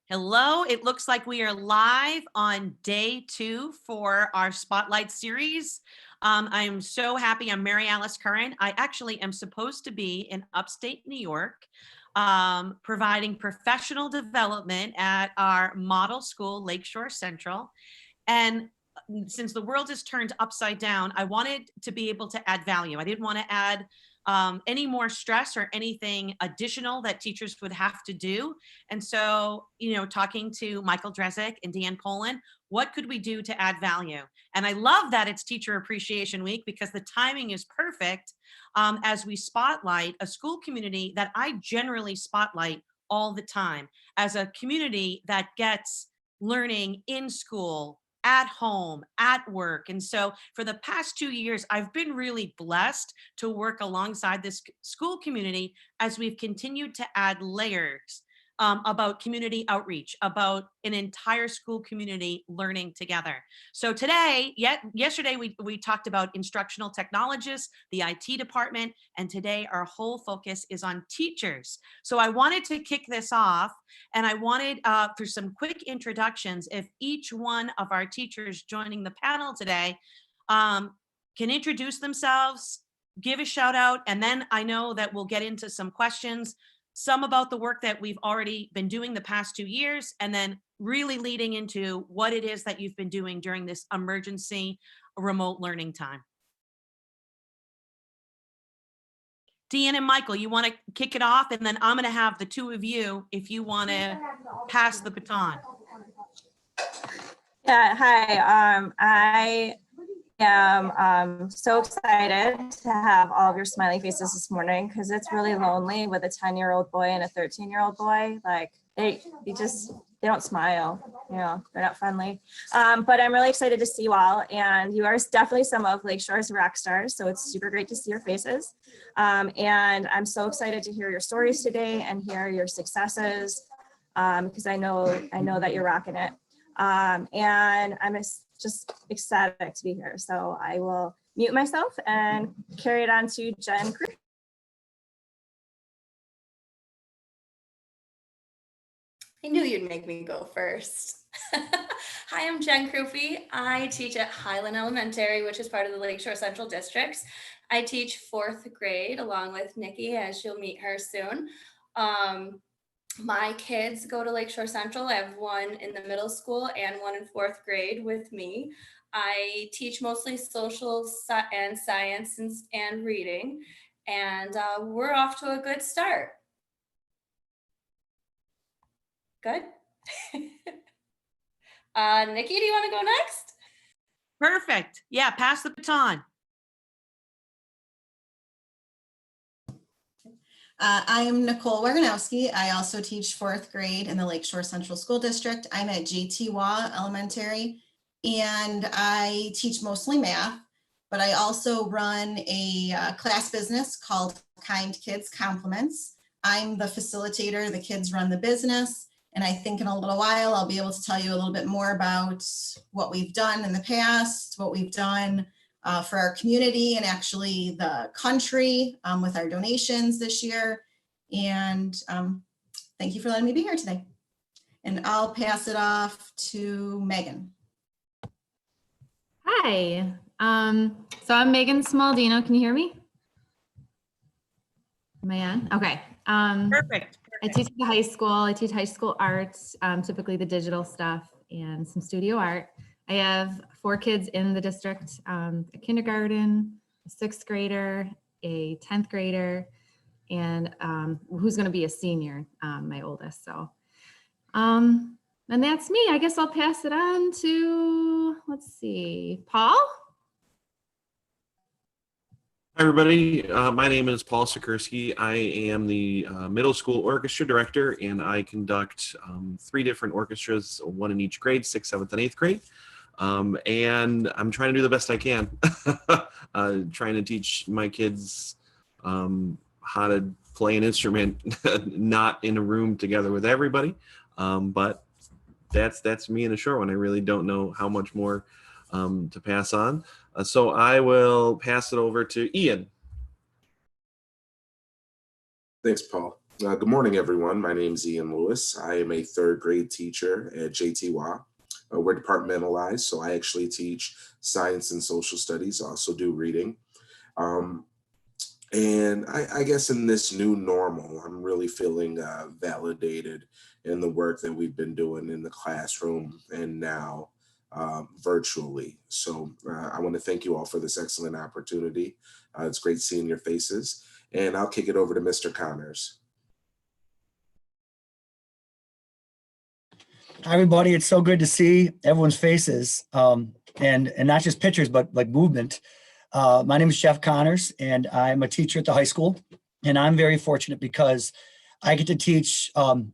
Hello, it looks like we are live on day 2 for our Spotlight series. I'm so happy. I'm Mary Alice Curran. I actually am supposed to be in upstate New York, providing professional development at our model school, Lakeshore Central. And since the world is turned upside down, I wanted to be able to add value. I didn't want to add any more stress or anything additional that teachers would have to do. And so, talking to Michael Drezick and Dan Poland, what could we do to add value? And I love that it's Teacher Appreciation Week because the timing is perfect as we spotlight a school community that I generally spotlight all the time as a community that gets learning in school, at home, at work. And so for the past 2 years, I've been really blessed to work alongside this school community as we've continued to add layers about community outreach, about an entire school community learning together. So today, yesterday we talked about instructional technologists, the IT department, and today our whole focus is on teachers. So I wanted to kick this off, and I wanted, through some quick introductions, if each one of our teachers joining the panel today can introduce themselves, give a shout out, and then I know that we'll get into some questions, some about the work that we've already been doing the past 2 years, and then really leading into what it is that you've been doing during this emergency remote learning time. Deanne and Michael, you want to kick it off, and then I'm going to have the two of you if you want to pass the baton. Yeah, hi. I am so excited to have all of your smiley faces this morning because it's really lonely with a 10-year-old boy and a 13-year-old boy. Like they don't smile, they're not friendly. But I'm really excited to see you all, and you are definitely some of Lakeshore's rock stars. So it's super great to see your faces. And I'm so excited to hear your stories today and hear your successes because I know that you're rocking it. And I'm just ecstatic to be here. So I will mute myself and carry it on to Jen Griffin. I knew you'd make me go first. Hi, I'm Jen Griffin. I teach at Highland Elementary, which is part of the Lakeshore Central Districts. I teach 4th grade along with Nikki, as you'll meet her soon. My kids go to Lakeshore Central. I have one in the middle school and one in 4th grade with me. I teach mostly social and science and reading, and we're off to a good start. Good. Nikki, do you want to go next? Perfect. Yeah, pass the baton. I'm Nicole Waganowski. I also teach 4th grade in the Lakeshore Central School District. I'm at J.T. Waugh Elementary, and I teach mostly math, but I also run a class business called Kind Kids Compliments. I'm the facilitator, the kids run the business, and I think in a little while I'll be able to tell you a little bit more about what we've done in the past, what we've done for our community and actually the country with our donations this year. And thank you for letting me be here today. And I'll pass it off to Megan. Hi, so I'm Megan Smaldino. Can you hear me? Am I on? Okay. Perfect. I teach at the high school. I teach high school arts, typically the digital stuff and some studio art. I have 4 kids in the district, a kindergarten, a 6th grader, a 10th grader, and who's going to be a senior, my oldest. So, and that's me. I guess I'll pass it on to, let's see, Paul. Hi, everybody. My name is Paul Sikorsky. I am the middle school orchestra director, and I conduct 3 different orchestras, one in each grade, 6th, 7th, and 8th grade. And I'm trying to do the best I can, trying to teach my kids how to play an instrument, not in a room together with everybody. But that's me in a short one. I really don't know how much more to pass on. So I will pass it over to Ian. Thanks, Paul. Good morning, everyone. My name is Ian Lewis. I am a third grade teacher at JTY. We're departmentalized, so I actually teach science and social studies, also do reading. Um, and I guess in this new normal, I'm really feeling validated in the work that we've been doing in the classroom and now virtually. So I want to thank you all for this excellent opportunity. It's great seeing your faces. And I'll kick it over to Mr. Connors. Hi, everybody. It's so good to see everyone's faces, and not just pictures, but like movement. My name is Jeff Connors, and I'm a teacher at the high school. And I'm very fortunate because I get to teach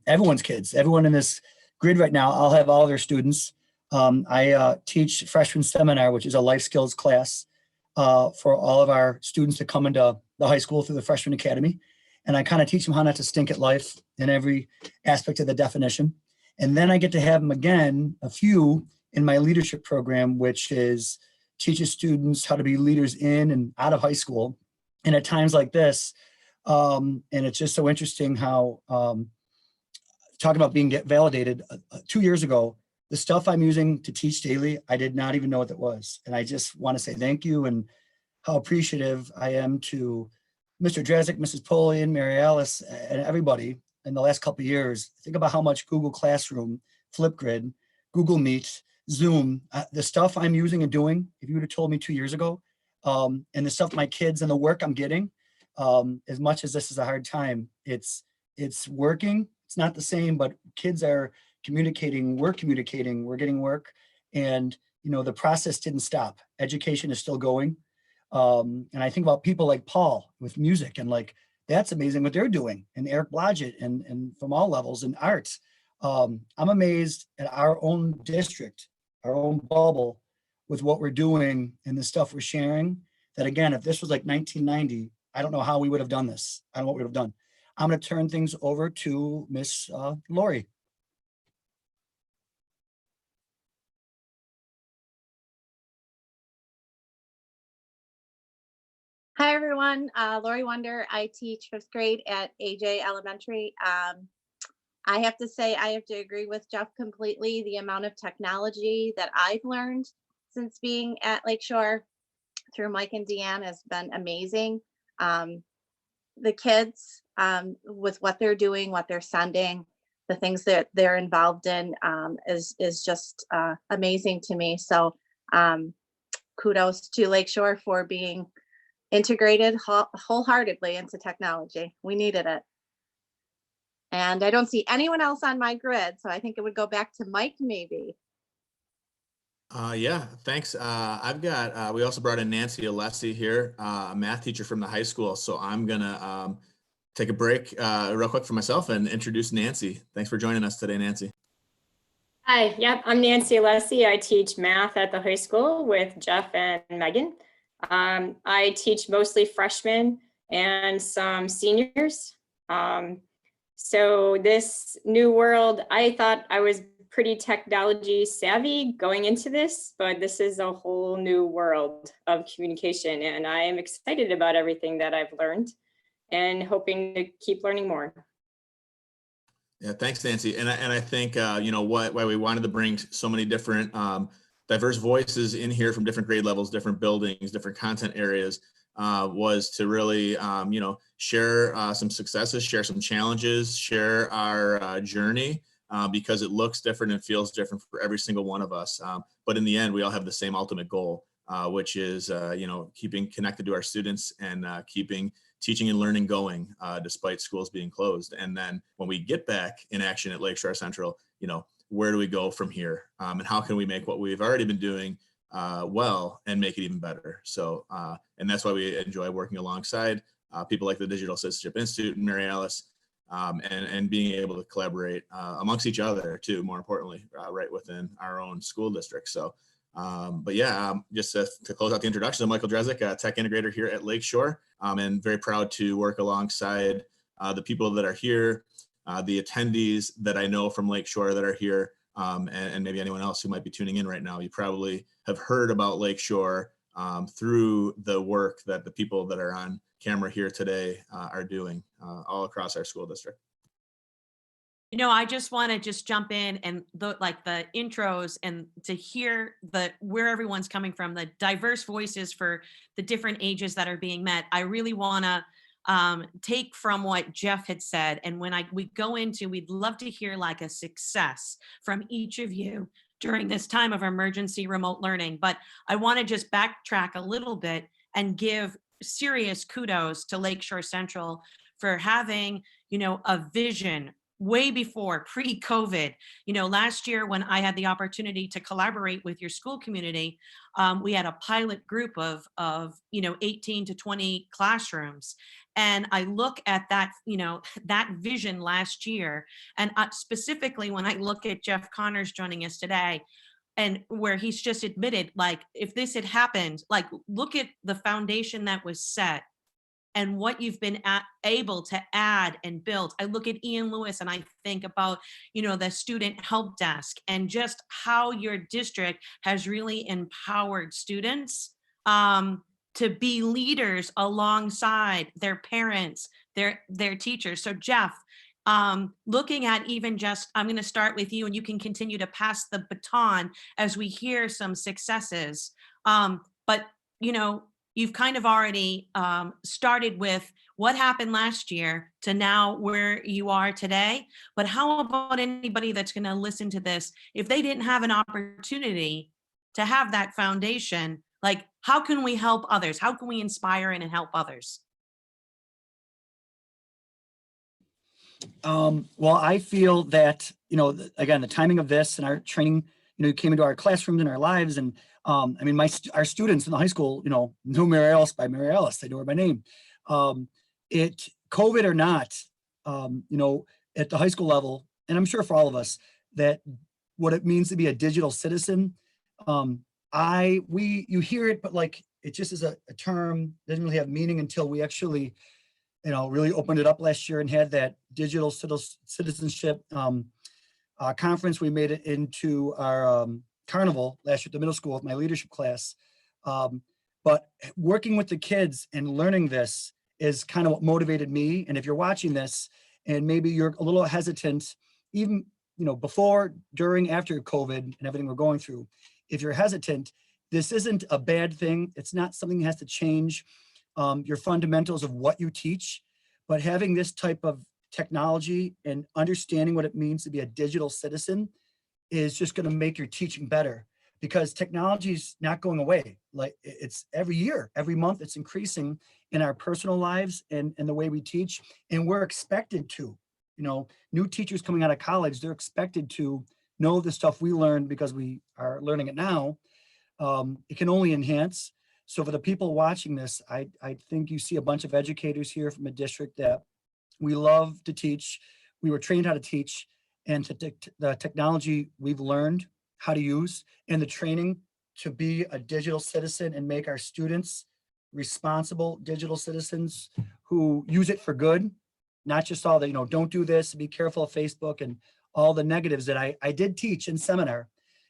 everyone's kids, everyone in this grid right now. I'll have all their students. I teach freshman seminar, which is a life skills class for all of our students that come into the high school through the freshman academy. And I kind of teach them how not to stink at life in every aspect of the definition. And then I get to have them again, a few in my leadership program, which is teaches students how to be leaders in and out of high school. And at times like this, and it's just so interesting how talking about being validated 2 years ago, the stuff I'm using to teach daily, I did not even know what that was. And I just want to say thank you and how appreciative I am to Mr. Drezik, Mrs. Polian, Mary Alice, and everybody in the last couple of years. Think about how much Google Classroom, Flipgrid, Google Meet, Zoom, the stuff I'm using and doing, if you would have told me 2 years ago, and the stuff my kids and the work I'm getting, as much as this is a hard time, it's working. It's not the same, but kids are communicating, we're getting work. And, the process didn't stop. Education is still going. And I think about people like Paul with music and like, that's amazing what they're doing, and Eric Blodgett and from all levels in arts. I'm amazed at our own district, our own bubble with what we're doing and the stuff we're sharing. That again, if this was like 1990, I don't know how we would have done this. I don't know what we would have done. I'm going to turn things over to Miss Lori. Hi, everyone. Lori Wonder. I teach 5th grade at AJ Elementary. I have to say, I have to agree with Jeff completely. The amount of technology that I've learned since being at Lakeshore through Mike and Deanne has been amazing. The kids, with what they're doing, what they're sending, the things that they're involved in is just amazing to me. So kudos to Lakeshore for being integrated wholeheartedly into technology. We needed it. And I don't see anyone else on my grid, so I think it would go back to Mike maybe. Yeah, thanks. I've got, we also brought in Nancy Alessi here, a math teacher from the high school. So I'm gonna take a break real quick for myself and introduce Nancy. Thanks for joining us today, Nancy. Hi, yep, I'm Nancy Alessi. I teach math at the high school with Jeff and Megan. I teach mostly freshmen and some seniors. So this new world, I thought I was pretty technology savvy going into this, but this is a whole new world of communication, and I am excited about everything that I've learned and hoping to keep learning more. Yeah, thanks, Nancy. And I think, why we wanted to bring so many different diverse voices in here from different grade levels, different buildings, different content areas, was to really, share some successes, share some challenges, share our journey, because it looks different and feels different for every single one of us. But in the end, we all have the same ultimate goal, which is, keeping connected to our students and keeping teaching and learning going despite schools being closed. And then when we get back in action at Lakeshore Central, where do we go from here? And how can we make what we've already been doing well and make it even better? So, and that's why we enjoy working alongside people like the Digital Citizenship Institute and Mary Alice, and being able to collaborate amongst each other too, more importantly, right within our own school district. So, but yeah, just to close out the introduction, I'm Michael Drezik, a tech integrator here at Lakeshore, and very proud to work alongside the people that are here, the attendees that I know from Lakeshore that are here, and maybe anyone else who might be tuning in right now. You probably have heard about Lakeshore through the work that the people that are on camera here today are doing all across our school district. You know, I just want to just jump in and the intros and to hear where everyone's coming from, the diverse voices for the different ages that are being met. I really want to take from what Jeff had said. And when we go into, we'd love to hear like a success from each of you during this time of emergency remote learning. But I want to just backtrack a little bit and give serious kudos to Lakeshore Central for having, you know, a vision way before pre-COVID. You know, last year when I had the opportunity to collaborate with your school community, we had a pilot group of 18 to 20 classrooms. And I look at that, you know, that vision last year. And specifically when I look at Jeff Connors joining us today, and where he's just admitted, like, if this had happened, like, look at the foundation that was set and what you've been able to add and build. I look at Ian Lewis and I think about, you know, the student help desk and just how your district has really empowered students to be leaders alongside their parents, their teachers. So Jeff, looking at even just, I'm going to start with you and you can continue to pass the baton as we hear some successes. But, you know, you've kind of already started with what happened last year to now where you are today. But how about anybody that's going to listen to this, if they didn't have an opportunity to have that foundation, like, how can we help others? How can we inspire and help others? Well, I feel that, you know, again, the timing of this and our training, you know, you came into our classrooms and our lives. And I mean, our students in the high school, you know Mary Alice by Mary Alice. They know her by name. COVID or not, you know, at the high school level, and I'm sure for all of us, that what it means to be a digital citizen. You hear it, but like, it just is a term, doesn't really have meaning until we actually, you know, really opened it up last year and had that digital citizenship conference. We made it into our carnival last year at the middle school with my leadership class. But working with the kids and learning this is kind of what motivated me. And if you're watching this and maybe you're a little hesitant, even, you know, before, during, after COVID and everything we're going through, if you're hesitant, this isn't a bad thing. It's not something that has to change your fundamentals of what you teach, but having this type of technology and understanding what it means to be a digital citizen is just going to make your teaching better, because technology is not going away. Like, it's every year, every month, it's increasing in our personal lives and the way we teach. And we're expected to, you know, new teachers coming out of college, they're expected to know the stuff we learned because we are learning it now. It can only enhance. So for the people watching this, I think you see a bunch of educators here from a district that we love to teach. We were trained how to teach, and the technology we've learned how to use, and the training to be a digital citizen and make our students responsible digital citizens who use it for good, not just all the, you know, don't do this, be careful of Facebook and all the negatives that I did teach in seminar.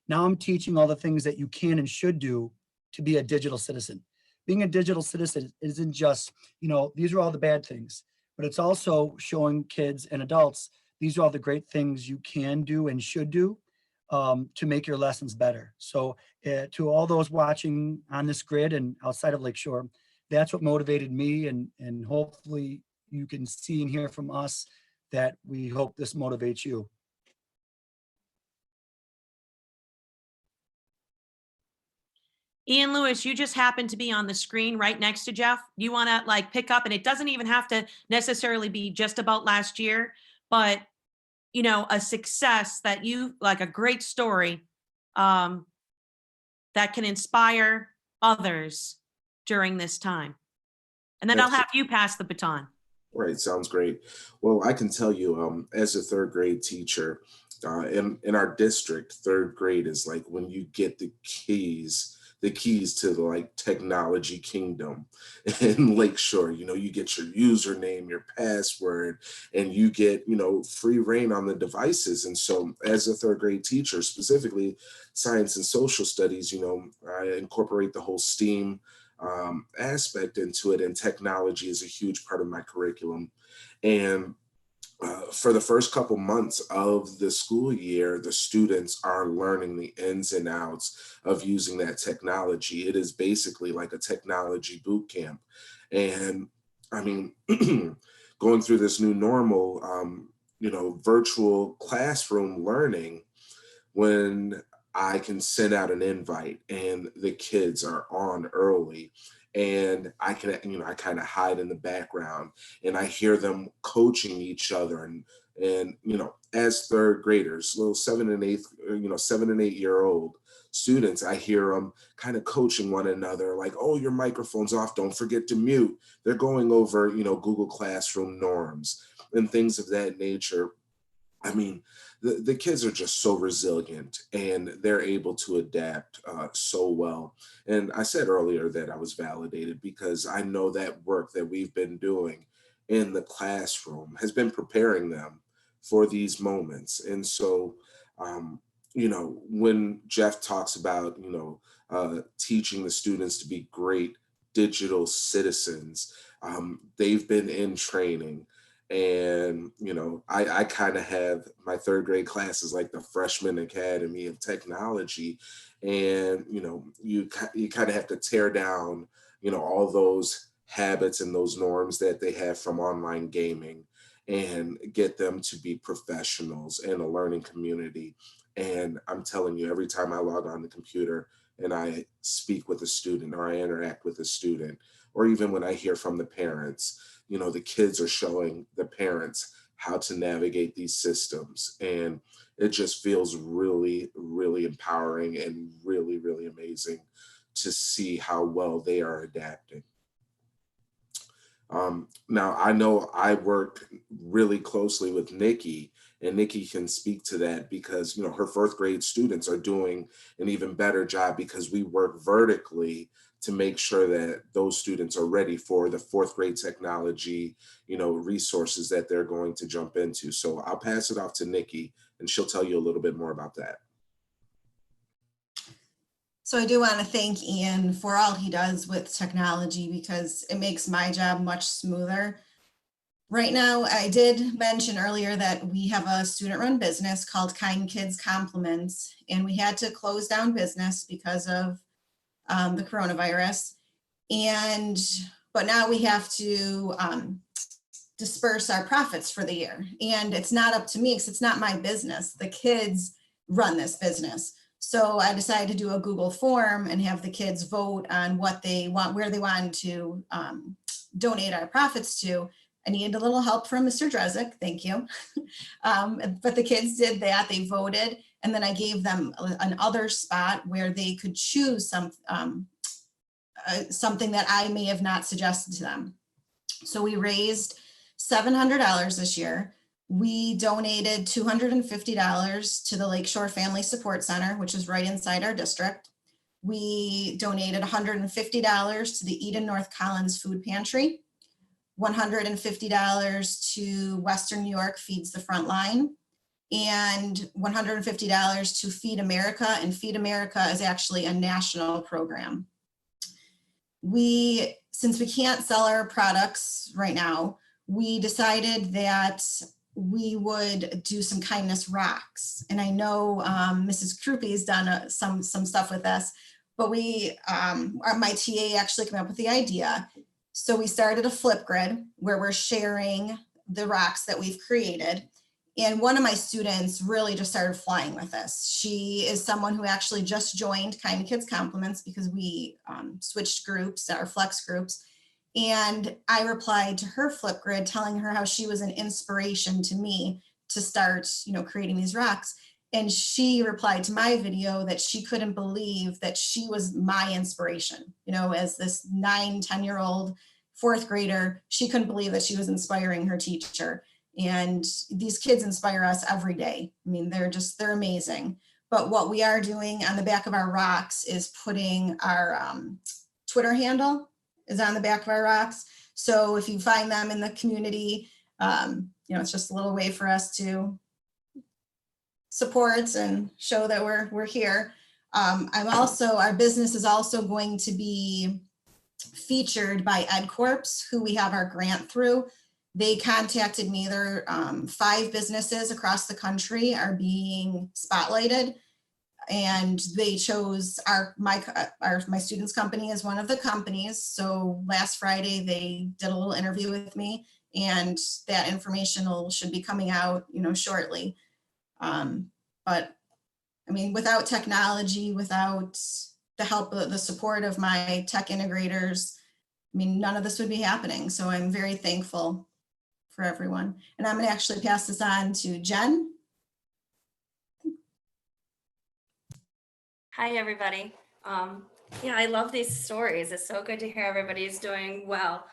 Now I'm teaching all the things that you can and should do to be a digital citizen. Being a digital citizen isn't just, you know, these are all the bad things, but it's also showing kids and adults, these are all the great things you can do and should do to make your lessons better. So to all those watching on this grid and outside of Lakeshore, that's what motivated me, and hopefully you can see and hear from us that we hope this motivates you. Ian Lewis, you just happen to be on the screen right next to Jeff. You want to like pick up, and it doesn't even have to necessarily be just about last year, but, you know, a success that you, like a great story that can inspire others during this time. And then I'll have you pass the baton. Right, sounds great. Well, I can tell you, as a third grade teacher, in our district, third grade is like when you get the keys to the like technology kingdom in Lakeshore. You know, you get your username, your password, and you get, you know, free reign on the devices. And so as a third grade teacher, specifically science and social studies, you know, I incorporate the whole STEAM aspect into it, and technology is a huge part of my curriculum. And for the first couple months of the school year, the students are learning the ins and outs of using that technology. It is basically like a technology boot camp. And I mean, going through this new normal, virtual classroom learning, when I can send out an invite and the kids are on early, and I can, I kind of hide in the background and I hear them coaching each other, and as third graders, little 7 and 8 year old students, I hear them kind of coaching one another, like, oh, your microphone's off, don't forget to mute. They're going over, Google Classroom norms and things of that nature. I mean, the kids are just so resilient, and they're able to adapt so well. And I said earlier that I was validated because I know that work that we've been doing in the classroom has been preparing them for these moments. And so, when Jeff talks about, teaching the students to be great digital citizens, they've been in training. And, I kind of have my third grade classes like the Freshman Academy of Technology. And, you kind of have to tear down, all those habits and those norms that they have from online gaming, and get them to be professionals in a learning community. And I'm telling you, every time I log on the computer and I speak with a student, or I interact with a student, or even when I hear from the parents, the kids are showing the parents how to navigate these systems. And it just feels really, really empowering and really, really amazing to see how well they are adapting. Now, I know I work really closely with Nikki, and Nikki can speak to that because, her fourth grade students are doing an even better job because we work vertically to make sure that those students are ready for the fourth grade technology, resources that they're going to jump into. So I'll pass it off to Nikki, and she'll tell you a little bit more about that. So I do want to thank Ian for all he does with technology because it makes my job much smoother. Right now, I did mention earlier that we have a student-run business called Kind Kids Compliments, and we had to close down business because of the coronavirus. But now we have to disperse our profits for the year. And it's not up to me because it's not my business. The kids run this business. So I decided to do a Google form and have the kids vote on what they want, where they want to donate our profits to. I needed a little help from Mr. Drezick, thank you. But the kids did that, they voted, and then I gave them another spot where they could choose something that I may have not suggested to them. So we raised $700 this year. We donated $250 to the Lakeshore Family Support Center, which is right inside our district. We donated $150 to the Eden North Collins Food Pantry, $150 to Western New York Feeds the Frontline, and $150 to Feed America. And Feed America is actually a national program. Since we can't sell our products right now, we decided that we would do some kindness rocks. And I know Mrs. Krupe's done some stuff with this, but my TA actually came up with the idea. So we started a Flipgrid where we're sharing the rocks that we've created. And one of my students really just started flying with this. She is someone who actually just joined Kind Kids Compliments because we switched groups, our flex groups. And I replied to her Flipgrid telling her how she was an inspiration to me to start, creating these rocks. And she replied to my video that she couldn't believe that she was my inspiration, as this 9-10-year-old fourth grader, she couldn't believe that she was inspiring her teacher. And these kids inspire us every day. I mean, they're amazing. But what we are doing on the back of our rocks is putting our Twitter handle is on the back of our rocks. So if you find them in the community, it's just a little way for us to support and show that we're here. Our business is also going to be featured by EdCorps, who we have our grant through. They contacted me. There are 5 businesses across the country are being spotlighted, and they chose my students' company as one of the companies. So last Friday they did a little interview with me, and that information should be coming out, shortly. But I mean, without technology, without the help of the support of my tech integrators, I mean, none of this would be happening. So I'm very thankful for everyone. And I'm going to actually pass this on to Jen. Hi, everybody. Yeah, I love these stories. It's so good to hear everybody's doing well.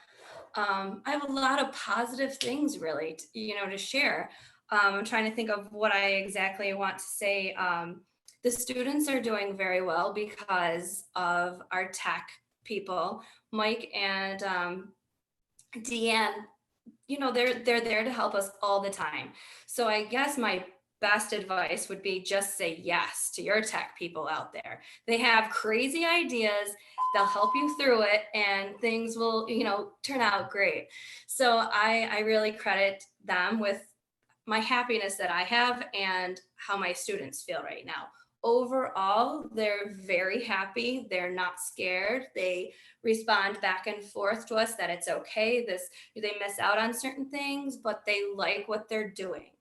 I have a lot of positive things really, to share. I'm trying to think of what I exactly want to say. The students are doing very well because of our tech people, Mike and Deanne. They're there to help us all the time. So I guess my best advice would be just say yes to your tech people out there. They have crazy ideas. They'll help you through it and things will, turn out great. So I really credit them with my happiness that I have and how my students feel right now. Overall, they're very happy. They're not scared. They respond back and forth to us that it's okay. They miss out on certain things, but they like what they're doing.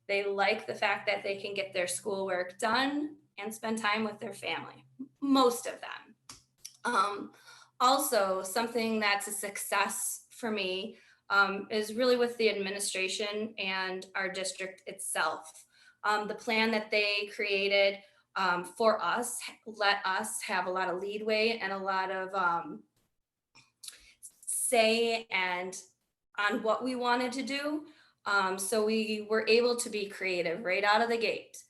They like the fact that they can get their schoolwork done and spend time with their family, most of them. Also, something that's a success for me is really with the administration and our district itself. The plan that they created for us let us have a lot of leadway and a lot of say and on what we wanted to do. So we were able to be creative right out of the gate.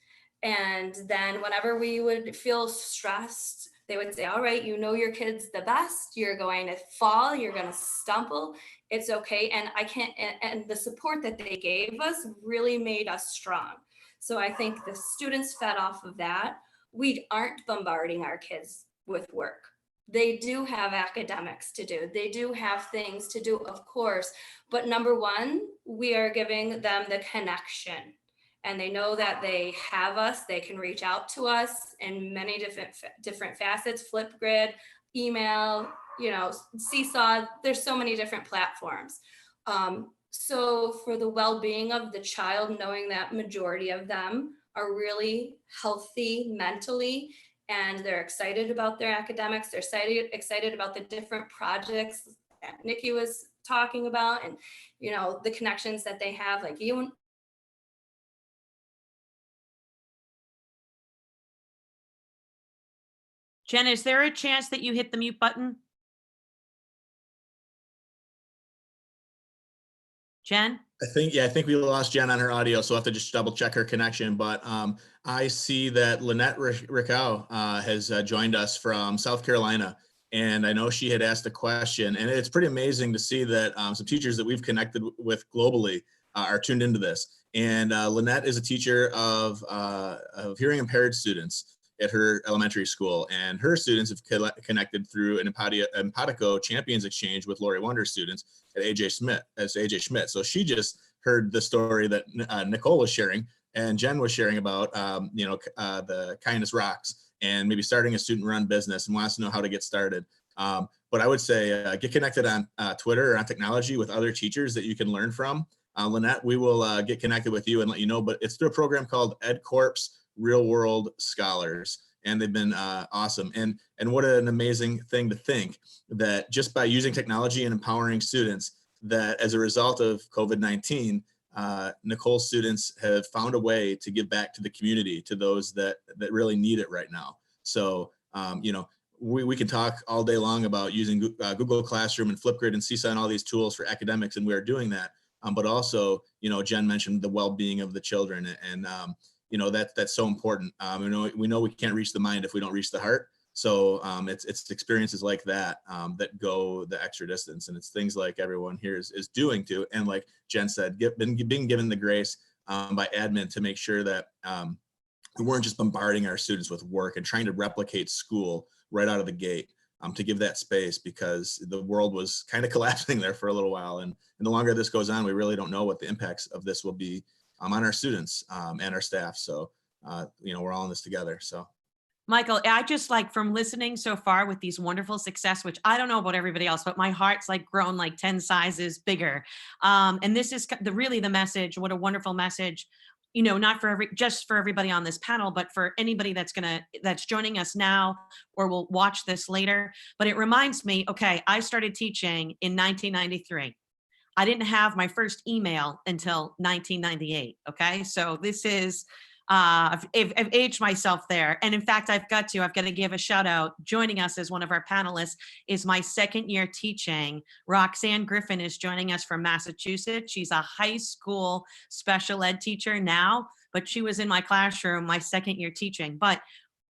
And then whenever we would feel stressed, they would say, all right, your kid's the best. You're going to fall. You're going to stumble. It's okay. And the support that they gave us really made us strong. So I think the students fed off of that. We aren't bombarding our kids with work. They do have academics to do. They do have things to do, of course. But number one, we are giving them the connection. And they know that they have us. They can reach out to us in many different facets, Flipgrid, email, Seesaw. There's so many different platforms. So for the well-being of the child, knowing that majority of them are really healthy mentally, and they're excited about their academics, they're excited about the different projects that Nikki was talking about, and the connections that they have, like you. Jen, is there a chance that you hit the mute button? Jen? I think we lost Jen on her audio, so I'll have to just double check her connection. But I see that Lynette Rickow has joined us from South Carolina. And I know she had asked a question, and it's pretty amazing to see that some teachers that we've connected with globally are tuned into this. And Lynette is a teacher of hearing impaired students at her elementary school, and her students have connected through an Empatico Champions Exchange with Lori Wonder students at AJ Schmidt. So she just heard the story that Nicole was sharing and Jen was sharing about, the Kindness Rocks and maybe starting a student-run business and wants to know how to get started. But I would say get connected on Twitter or on technology with other teachers that you can learn from. Lynette, we will get connected with you and let you know, but it's through a program called EdCorps Real World Scholars, and they've been awesome. And what an amazing thing to think that just by using technology and empowering students, that as a result of COVID-19, Nicole's students have found a way to give back to the community, to those that really need it right now. So, we can talk all day long about using Google Classroom and Flipgrid and Seesaw and all these tools for academics, and we are doing that. But also, Jen mentioned the well-being of the children, and that's so important. We know we can't reach the mind if we don't reach the heart. So it's experiences like that that go the extra distance, and it's things like everyone here is doing too. And like Jen said, being given the grace by admin to make sure that we weren't just bombarding our students with work and trying to replicate school right out of the gate. to give that space, because the world was kind of collapsing there for a little while. And the longer this goes on, we really don't know what the impacts of this will be on our students and our staff. So, we're all in this together. So. Michael, I just like from listening so far with these wonderful success, which I don't know about everybody else, but my heart's like grown like 10 sizes bigger. And this is really the message. What a wonderful message, not for just for everybody on this panel, but for anybody that's joining us now or will watch this later. But it reminds me, okay, I started teaching in 1993. I didn't have my first email until 1998. Okay. So this is, I've aged myself there. And in fact, I've got to give a shout out. Joining us as one of our panelists is my second year teaching. Roxanne Griffin is joining us from Massachusetts. She's a high school special ed teacher now, but she was in my classroom my second year teaching. But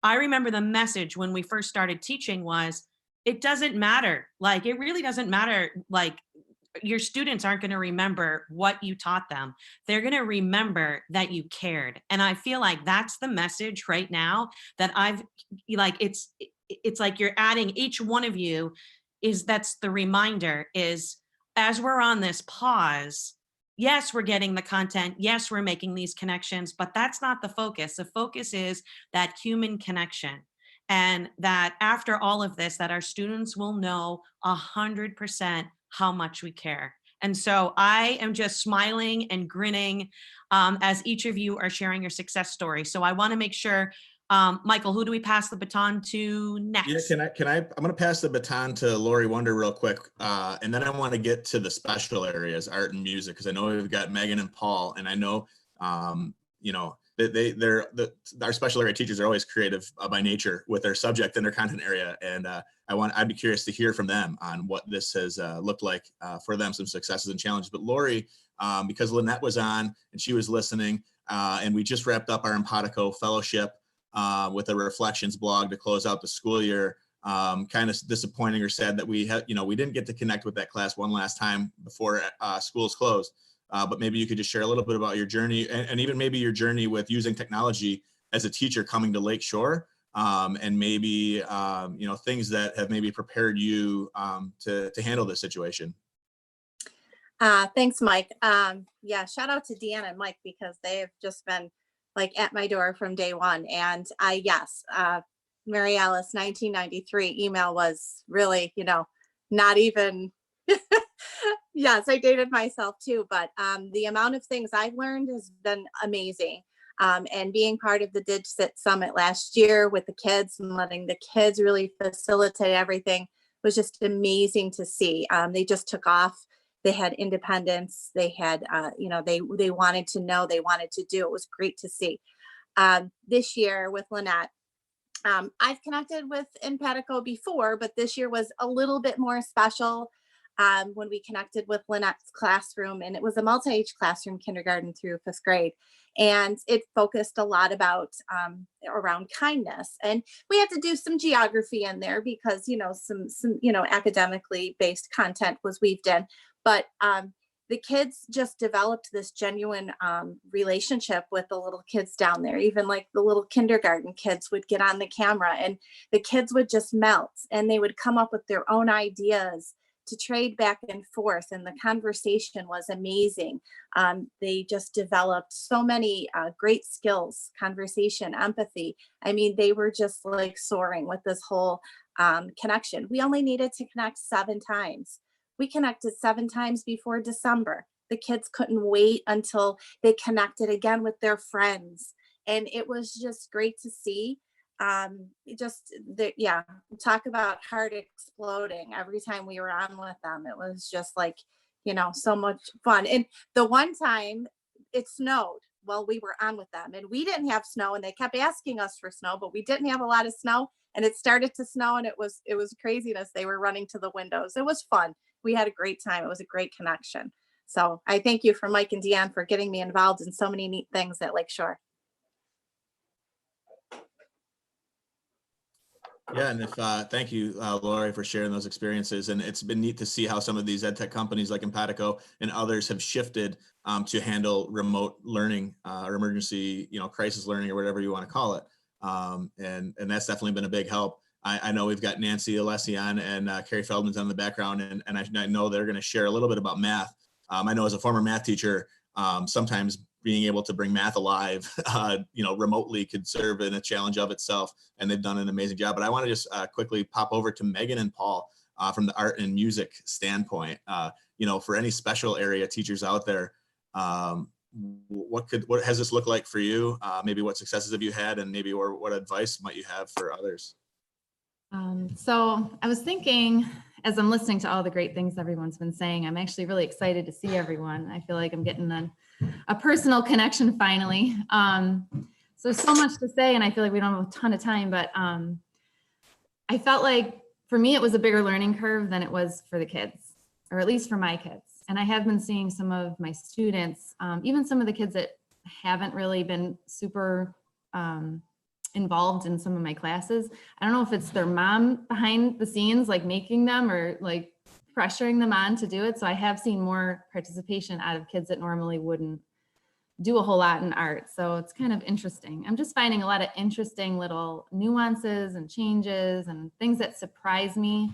I remember the message when we first started teaching was, it doesn't matter. Like, it really doesn't matter. Like, your students aren't going to remember what you taught them. They're going to remember that you cared. And I feel like that's the message right now that it's like you're adding, each one of you that's the reminder is, as we're on this pause, yes, we're getting the content. Yes, we're making these connections, but that's not the focus. The focus is that human connection. And that after all of this, that our students will know 100% how much we care. And so I am just smiling and grinning as each of you are sharing your success story. So I want to make sure, Michael, who do we pass the baton to next? Yeah, I'm going to pass the baton to Lori Wonder real quick. And then I want to get to the special areas, art and music, because I know we've got Megan and Paul, and I know, our special area teachers are always creative by nature with their subject and their content area. And I'd be curious to hear from them on what this has looked like for them, some successes and challenges. But Lori, because Lynette was on and she was listening, and we just wrapped up our Empatico fellowship with a reflections blog to close out the school year. Kind of disappointing or sad that we didn't get to connect with that class one last time before schools closed. But maybe you could just share a little bit about your journey and even maybe your journey with using technology as a teacher coming to Lakeshore, and maybe, things that have maybe prepared you to handle this situation. Thanks, Mike. Shout out to Deanna and Mike, because they've just been like at my door from day one. And Mary Alice, 1993 email was really, not even, yes, I dated myself too, but the amount of things I've learned has been amazing. And being part of the DigSit Summit last year with the kids and letting the kids really facilitate everything was just amazing to see. They just took off. They had independence. They had, they wanted to know, they wanted to do. It was great to see. This year with Lynette, I've connected with Empatico before, but this year was a little bit more special when we connected with Lynette's classroom, and it was a multi-age classroom, kindergarten through 5th grade. And it focused a lot about around kindness. And we had to do some geography in there because, some academically based content was weaved in. But the kids just developed this genuine relationship with the little kids down there. Even like the little kindergarten kids would get on the camera and the kids would just melt, and they would come up with their own ideas to trade back and forth. And the conversation was amazing. They just developed so many great skills, conversation, empathy. I mean, they were just like soaring with this whole connection. We only needed to connect 7 times. We connected 7 times before December. The kids couldn't wait until they connected again with their friends. And it was just great to see. Talk about heart exploding every time we were on with them. It was just like, so much fun. And the one time it snowed while we were on with them, and we didn't have snow, and they kept asking us for snow, but we didn't have a lot of snow, and it started to snow, and it was craziness. They were running to the windows. It was fun. We had a great time. It was a great connection. So I thank you for Mike and Deanne for getting me involved in so many neat things at Lakeshore. Yeah, and thank you, Lori, for sharing those experiences. And it's been neat to see how some of these ed tech companies like Empatico and others have shifted to handle remote learning or emergency, crisis learning, or whatever you want to call it. And that's definitely been a big help. I know we've got Nancy Alessi on and Carrie Feldman's on the background, and I know they're going to share a little bit about math. I know as a former math teacher, sometimes being able to bring math alive, remotely could serve in a challenge of itself, and they've done an amazing job. But I want to just quickly pop over to Megan and Paul from the art and music standpoint. For any special area teachers out there, what has this looked like for you? Maybe what successes have you had, and maybe or what advice might you have for others? So I was thinking, as I'm listening to all the great things everyone's been saying, I'm actually really excited to see everyone. I feel like I'm getting a personal connection finally. So there's so much to say, and I feel like we don't have a ton of time, but I felt like for me, it was a bigger learning curve than it was for the kids, or at least for my kids. And I have been seeing some of my students, even some of the kids that haven't really been super involved in some of my classes. I don't know if it's their mom behind the scenes, like making them or like pressuring them on to do it. So I have seen more participation out of kids that normally wouldn't do a whole lot in art. So it's kind of interesting. I'm just finding a lot of interesting little nuances and changes and things that surprise me.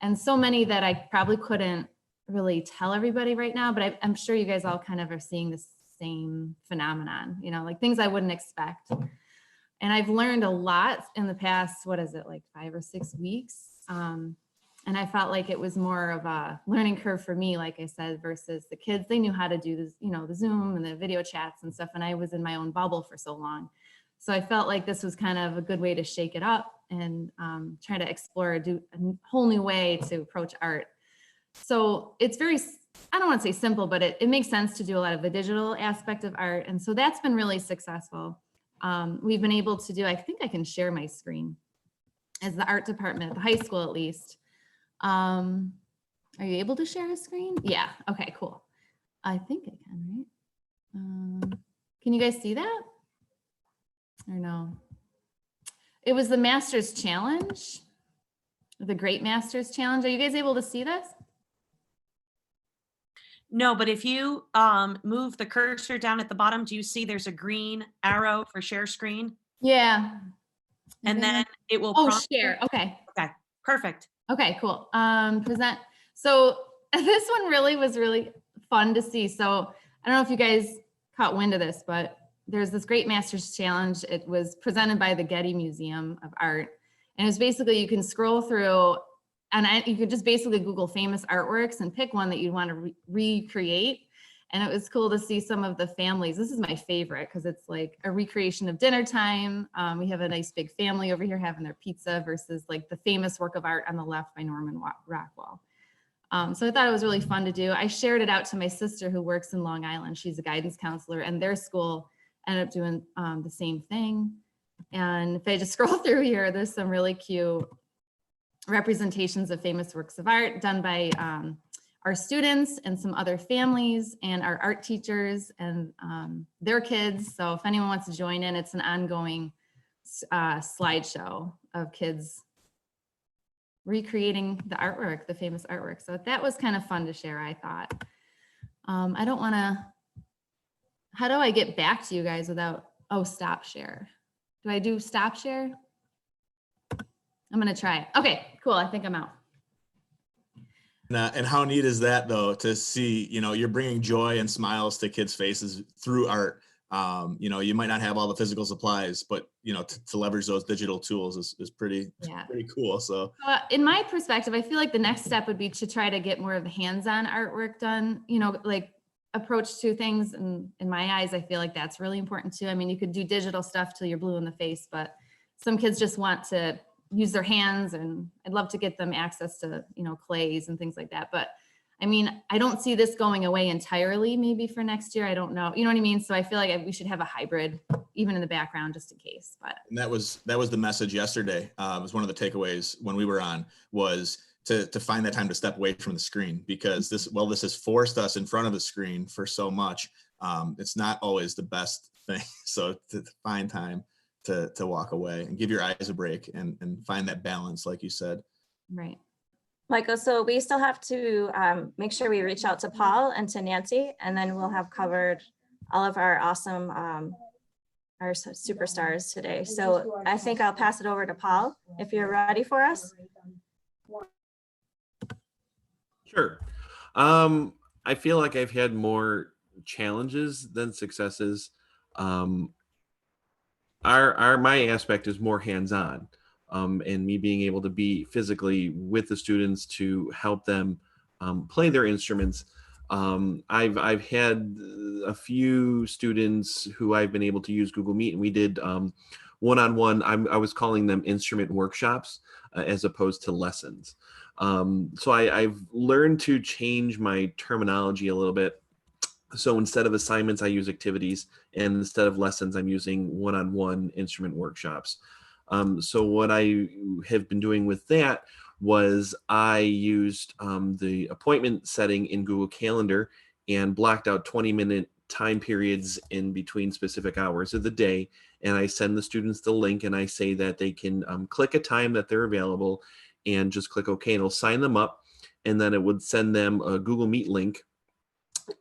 And so many that I probably couldn't really tell everybody right now, but I'm sure you guys all kind of are seeing the same phenomenon, like things I wouldn't expect. And I've learned a lot in the past, like 5 or 6 weeks. And I felt like it was more of a learning curve for me, like I said, versus the kids. They knew how to do this, the Zoom and the video chats and stuff. And I was in my own bubble for so long. So I felt like this was kind of a good way to shake it up and try to explore, do a whole new way to approach art. So it's very, I don't want to say simple, but it makes sense to do a lot of the digital aspect of art. And so that's been really successful. We've been able to do, I think I can share my screen as the art department at the high school, at least. Are you able to share a screen? Yeah. Okay, cool. I think I can, right? Can you guys see that? Or no? It was the Masters Challenge, the Great Masters Challenge. Are you guys able to see this? No, but if you move the cursor down at the bottom, do you see there's a green arrow for share screen? Yeah. And then it will prompt share. Okay. Okay, perfect. Okay, cool. Present. So this one really was really fun to see. So I don't know if you guys caught wind of this, but there's this Great Masters Challenge. It was presented by the Getty Museum of Art. And it was basically, you can scroll through and you could just basically Google famous artworks and pick one that you'd want to recreate. And it was cool to see some of the families. This is my favorite because it's like a recreation of dinner time. We have a nice big family over here having their pizza versus like the famous work of art on the left by Norman Rockwell. So I thought it was really fun to do. I shared it out to my sister who works in Long Island. She's a guidance counselor, and their school ended up doing the same thing. And if I just scroll through here, there's some really cute representations of famous works of art done by our students and some other families and our art teachers and their kids. So if anyone wants to join in, it's an ongoing slideshow of kids recreating the artwork, the famous artwork. So that was kind of fun to share, I thought. I don't want to, how do I get back to you guys without, stop share? Do I do stop share? I'm going to try it. Okay, cool. I think I'm out. And how neat is that though, to see, you're bringing joy and smiles to kids' faces through art. You might not have all the physical supplies, but to leverage those digital tools is pretty cool. So in my perspective, I feel like the next step would be to try to get more of the hands-on artwork done, like approach to things. And in my eyes, I feel like that's really important too. I mean, you could do digital stuff till you're blue in the face, but some kids just want to use their hands, and I'd love to get them access to, clays and things like that. But I mean, I don't see this going away entirely, maybe for next year. I don't know. You know what I mean? So I feel like we should have a hybrid even in the background just in case. But and that was the message yesterday. It was one of the takeaways when we were on, was to find that time to step away from the screen, because this has forced us in front of the screen for so much. It's not always the best thing. So to find time to walk away and give your eyes a break and find that balance, like you said. Right. Michael, so we still have to make sure we reach out to Paul and to Nancy, and then we'll have covered all of our awesome our superstars today. So I think I'll pass it over to Paul, if you're ready for us. Sure. I feel like I've had more challenges than successes. My aspect is more hands-on, and me being able to be physically with the students to help them play their instruments. I've had a few students who I've been able to use Google Meet, and we did one-on-one. I was calling them instrument workshops as opposed to lessons. So I've learned to change my terminology a little bit. So instead of assignments, I use activities, and instead of lessons, I'm using one-on-one instrument workshops. So what I have been doing with that was I used the appointment setting in Google Calendar and blocked out 20-minute time periods in between specific hours of the day. And I send the students the link, and I say that they can click a time that they're available and just click OK, and it'll sign them up. And then it would send them a Google Meet link.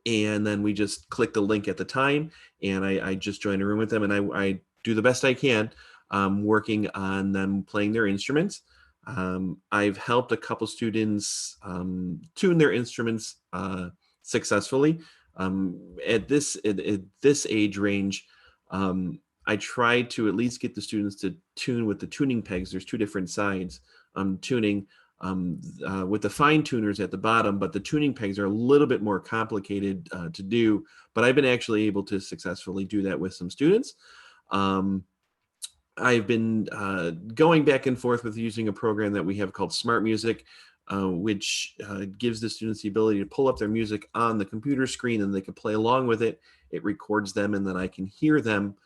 And then we just click the link at the time, and I just join a room with them, and I do the best I can working on them playing their instruments. I've helped a couple students tune their instruments successfully. At this age range, I try to at least get the students to tune with the tuning pegs. There's two different sides. Tuning with the fine tuners at the bottom, but the tuning pegs are a little bit more complicated to do. But I've been actually able to successfully do that with some students. I've been going back and forth with using a program that we have called Smart Music, which gives the students the ability to pull up their music on the computer screen, and they can play along with it. It records them, and then I can hear them.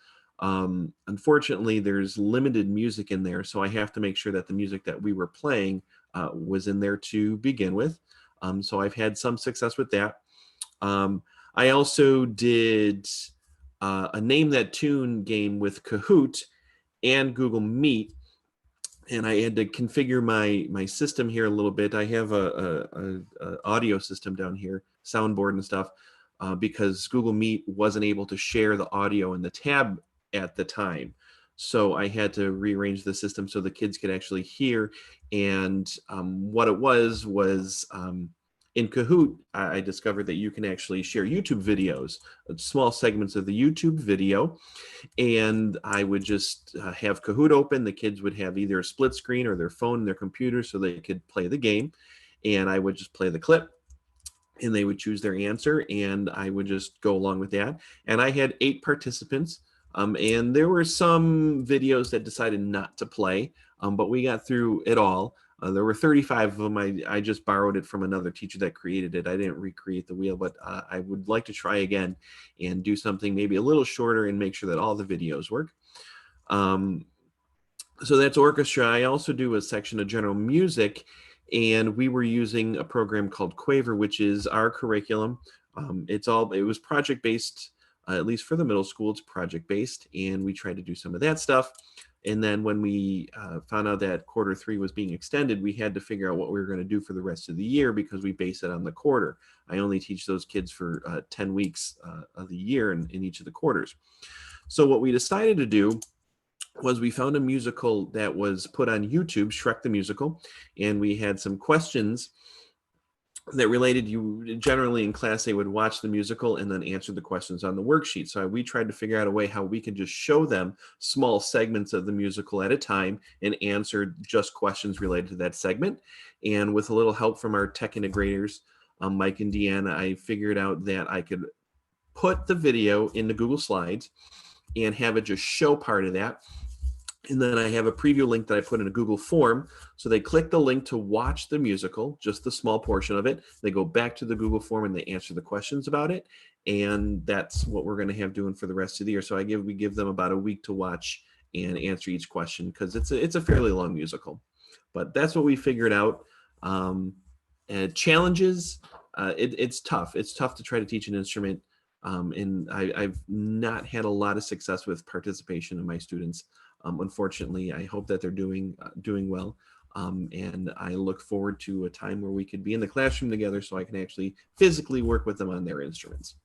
Unfortunately, there's limited music in there, so I have to make sure that the music that we were playing was in there to begin with. So I've had some success with that. I also did a Name That Tune game with Kahoot and Google Meet, and I had to configure my system here a little bit. I have a audio system down here, soundboard and stuff, because Google Meet wasn't able to share the audio in the tab at the time. So I had to rearrange the system so the kids could actually hear. And what it was in Kahoot, I discovered that you can actually share YouTube videos, small segments of the YouTube video. And I would just have Kahoot open. The kids would have either a split screen or their phone and their computer so they could play the game. And I would just play the clip, and they would choose their answer, and I would just go along with that. And I had 8 participants. And there were some videos that decided not to play, but we got through it all. There were 35 of them. I just borrowed it from another teacher that created it. I didn't recreate the wheel, but I would like to try again and do something maybe a little shorter and make sure that all the videos work. So that's orchestra. I also do a section of general music, and we were using a program called Quaver, which is our curriculum. It was project-based. At least for the middle school, it's project-based, and we tried to do some of that stuff. And then when we found out that Q3 was being extended, we had to figure out what we were going to do for the rest of the year, because we base it on the quarter. I only teach those kids for 10 weeks of the year in each of the quarters. So what we decided to do was we found a musical that was put on YouTube, Shrek the Musical, and we had some questions that related. You generally in class, they would watch the musical and then answer the questions on the worksheet. So we tried to figure out a way how we could just show them small segments of the musical at a time and answer just questions related to that segment. And with a little help from our tech integrators, Mike and Deanna, I figured out that I could put the video into Google Slides and have it just show part of that. And then I have a preview link that I put in a Google form. So they click the link to watch the musical, just the small portion of it. They go back to the Google form and they answer the questions about it. And that's what we're going to have doing for the rest of the year. So we give them about a week to watch and answer each question, because it's a fairly long musical. But that's what we figured out. Challenges, it's tough. It's tough to try to teach an instrument. And I've not had a lot of success with participation in my students. Unfortunately, I hope that they're doing well. And I look forward to a time where we could be in the classroom together so I can actually physically work with them on their instruments.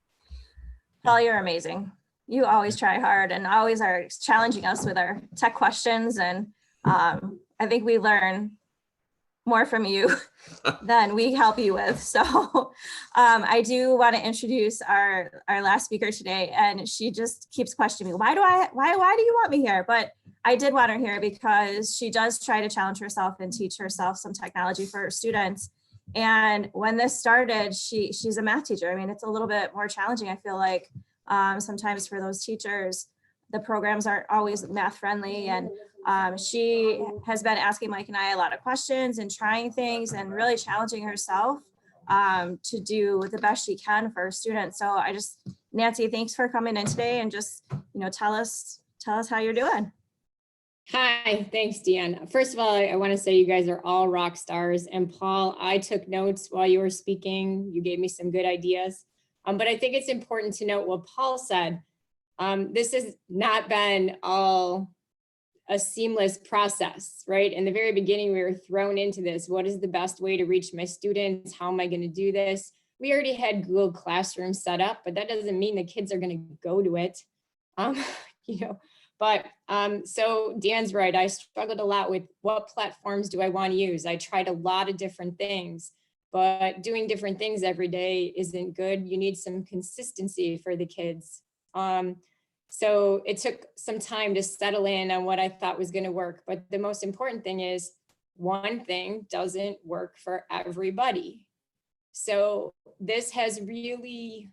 Paul, you're amazing. you always try hard and always are challenging us with our tech questions. And I think we learn more from you than we help you with. So I do want to introduce our last speaker today. And she just keeps questioning me, why do you want me here? But I did want her here because she does try to challenge herself and teach herself some technology for her students. And when this started, she's a math teacher. I mean, it's a little bit more challenging, I feel like, sometimes for those teachers. The programs aren't always math friendly. And she has been asking Mike and I a lot of questions and trying things and really challenging herself to do the best she can for her students. So Nancy, thanks for coming in today and just, tell us how you're doing. Hi, thanks, Deanne. First of all, I want to say you guys are all rock stars. And Paul, I took notes while you were speaking. You gave me some good ideas. But I think it's important to note what Paul said. This has not been all a seamless process, right? In the very beginning, we were thrown into this. What is the best way to reach my students? How am I going to do this? We already had Google Classroom set up, but that doesn't mean the kids are going to go to it. So Dan's right. I struggled a lot with what platforms do I want to use? I tried a lot of different things, but doing different things every day isn't good. You need some consistency for the kids. So it took some time to settle in on what I thought was going to work. But the most important thing is one thing doesn't work for everybody. So this has really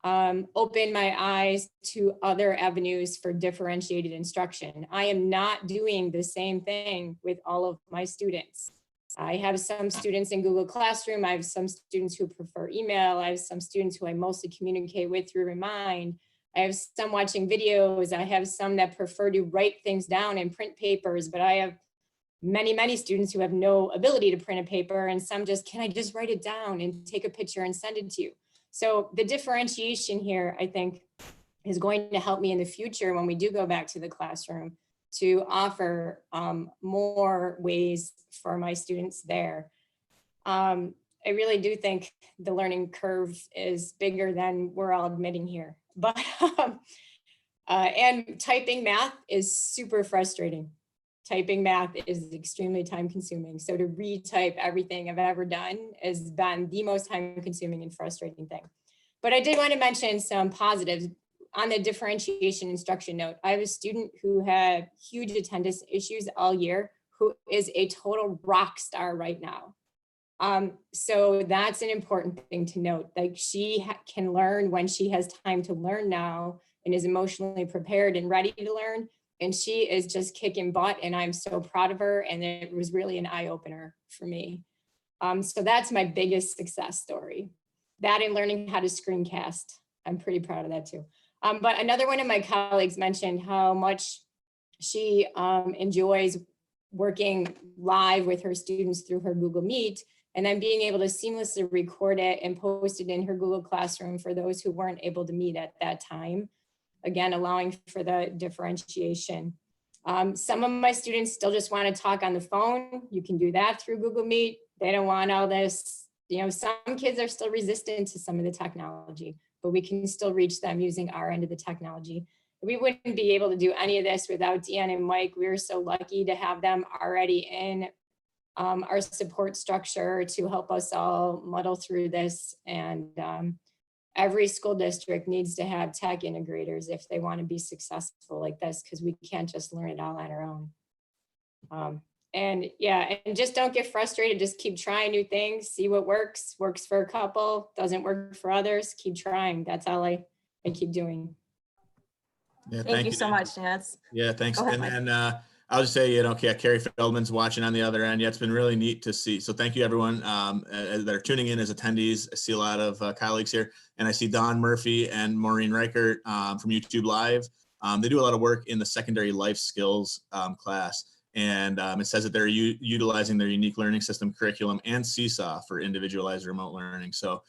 opened my eyes to other avenues for differentiated instruction. I am not doing the same thing with all of my students. I have some students in Google Classroom. I have some students who prefer email. I have some students who I mostly communicate with through Remind. I have some watching videos. I have some that prefer to write things down and print papers, but I have many, many students who have no ability to print a paper, and some just, can I just write it down and take a picture and send it to you? So the differentiation here, I think, is going to help me in the future when we do go back to the classroom to offer more ways for my students there. I really do think the learning curve is bigger than we're all admitting here. But and typing math is super frustrating. Typing math is extremely time consuming. So to retype everything I've ever done has been the most time consuming and frustrating thing. But I did want to mention some positives on the differentiation instruction note. I have a student who had huge attendance issues all year, who is a total rock star right now. So that's an important thing to note. Like, she can learn when she has time to learn now and is emotionally prepared and ready to learn. And she is just kicking butt, and I'm so proud of her. And it was really an eye opener for me. So that's my biggest success story. That and learning how to screencast. I'm pretty proud of that too. But another one of my colleagues mentioned how much she enjoys working live with her students through her Google Meet, and then being able to seamlessly record it and post it in her Google Classroom for those who weren't able to meet at that time. Again, allowing for the differentiation. Some of my students still just want to talk on the phone. You can do that through Google Meet. They don't want all this. Some kids are still resistant to some of the technology, but we can still reach them using our end of the technology. We wouldn't be able to do any of this without Deanne and Mike. We were so lucky to have them already in our support structure to help us all muddle through this. And every school district needs to have tech integrators if they want to be successful like this, because we can't just learn it all on our own. And just don't get frustrated. Just keep trying new things, see what works for a couple, doesn't work for others, keep trying. That's all I keep doing. Yeah, thank you so much, Nance. Yeah, thanks. Go ahead, And then I'll just say, Carrie Feldman's watching on the other end. Yeah, it's been really neat to see. So thank you, everyone that are tuning in as attendees. I see a lot of colleagues here, and I see Don Murphy and Maureen Reichert from YouTube Live. They do a lot of work in the secondary life skills class. And it says that they're utilizing their unique learning system curriculum and Seesaw for individualized remote learning. So,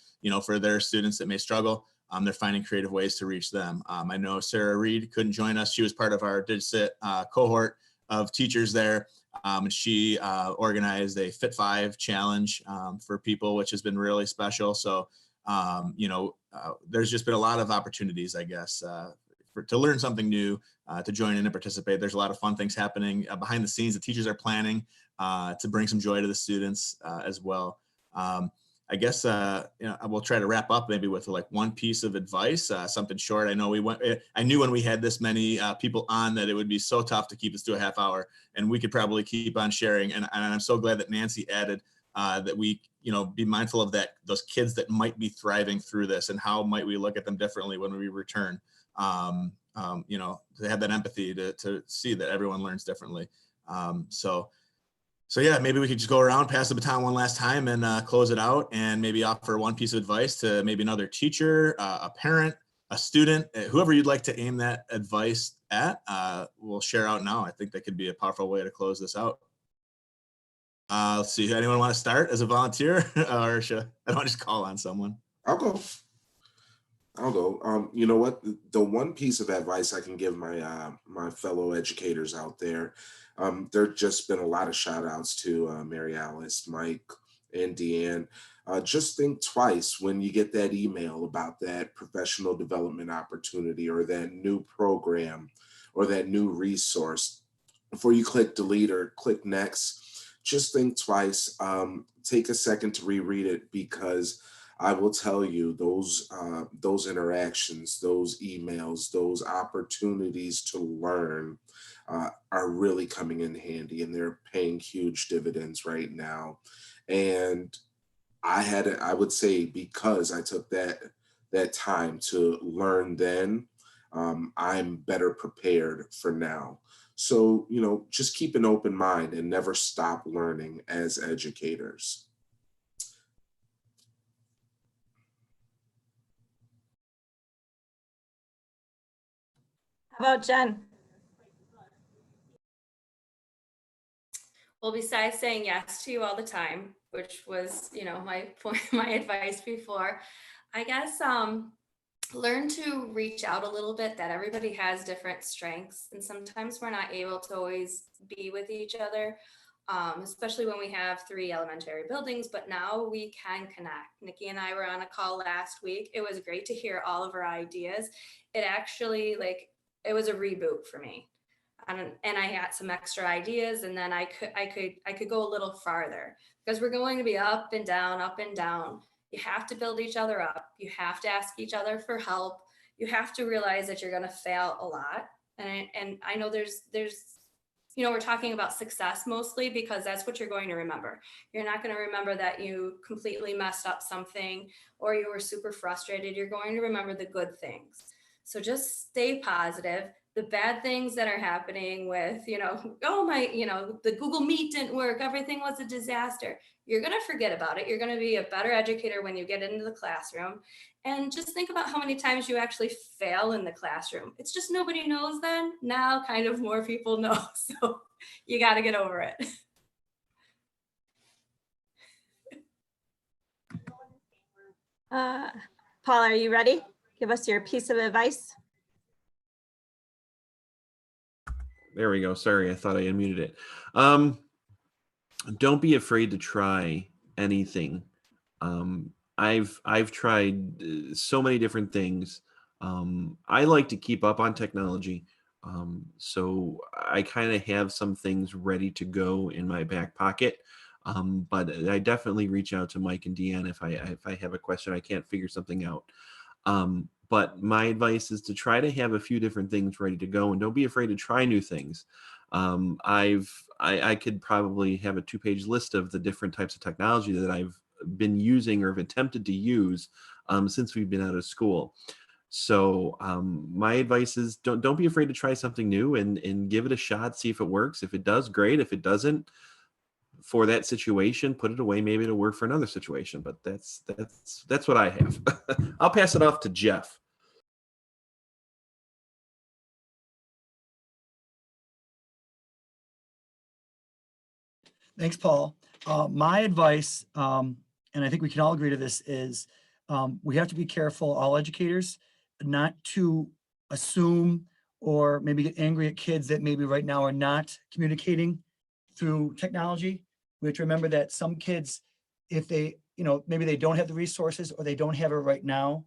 for their students that may struggle, they're finding creative ways to reach them. I know Sarah Reed couldn't join us. She was part of our DigSit cohort of teachers there. And she organized a Fit 5 challenge for people, which has been really special. So, there's just been a lot of opportunities, I guess, to learn something new, to join in and participate. There's a lot of fun things happening behind the scenes. The teachers are planning to bring some joy to the students as well. I guess we'll try to wrap up maybe with like one piece of advice, something short. I know I knew when we had this many people on that it would be so tough to keep this to a half hour, and we could probably keep on sharing. And I'm so glad that Nancy added that we, be mindful of those kids that might be thriving through this, and how might we look at them differently when we return. To have that empathy to see that everyone learns differently. So yeah, maybe we could just go around, pass the baton one last time, and close it out, and maybe offer one piece of advice to maybe another teacher, a parent, a student, whoever you'd like to aim that advice at. We'll share out now. I think that could be a powerful way to close this out. Let's see. Anyone want to start as a volunteer, or should I don't just call on someone? I'll go. You know what? The one piece of advice I can give my my fellow educators out there, there's just been a lot of shout outs to Mary Alice, Mike, and Deanne. Just think twice when you get that email about that professional development opportunity, or that new program, or that new resource. Before you click delete or click next, just think twice. Take a second to reread it, because I will tell you, those interactions, those emails, those opportunities to learn are really coming in handy, and they're paying huge dividends right now. And I would say, because I took that time to learn then, I'm better prepared for now. So, just keep an open mind and never stop learning as educators. How about Jen? Well, besides saying yes to you all the time, which was, my advice before, I guess learn to reach out a little bit, that everybody has different strengths, and sometimes we're not able to always be with each other, especially when we have 3 elementary buildings, but now we can connect. Nikki and I were on a call last week. It was great to hear all of our ideas. It actually, it was a reboot for me. And I had some extra ideas, and then I could go a little farther, because we're going to be up and down, up and down. You have to build each other up. You have to ask each other for help. You have to realize that you're going to fail a lot. And I know there's we're talking about success mostly, because that's what you're going to remember. You're not going to remember that you completely messed up something or you were super frustrated. You're going to remember the good things. So just stay positive. The bad things that are happening with, the Google Meet didn't work, everything was a disaster. You're going to forget about it. You're going to be a better educator when you get into the classroom. And just think about how many times you actually fail in the classroom. It's just nobody knows then. Now kind of more people know. So you got to get over it. Paula, are you ready? Give us your piece of advice. There we go. Sorry, I thought I unmuted it. Don't be afraid to try anything. I've tried so many different things. I like to keep up on technology. So I kind of have some things ready to go in my back pocket. But I definitely reach out to Mike and Deanne if I have a question, I can't figure something out. But my advice is to try to have a few different things ready to go, and don't be afraid to try new things. I could probably have a 2-page list of the different types of technology that I've been using or have attempted to use since we've been out of school. So my advice is don't be afraid to try something new and give it a shot, see if it works. If it does, great. If it doesn't, for that situation, put it away. Maybe it'll work for another situation, but that's what I have. I'll pass it off to Jeff. Thanks, Paul. My advice, and I think we can all agree to this, is we have to be careful, all educators, not to assume or maybe get angry at kids that maybe right now are not communicating through technology. We have to remember that some kids, if they, maybe they don't have the resources or they don't have it right now,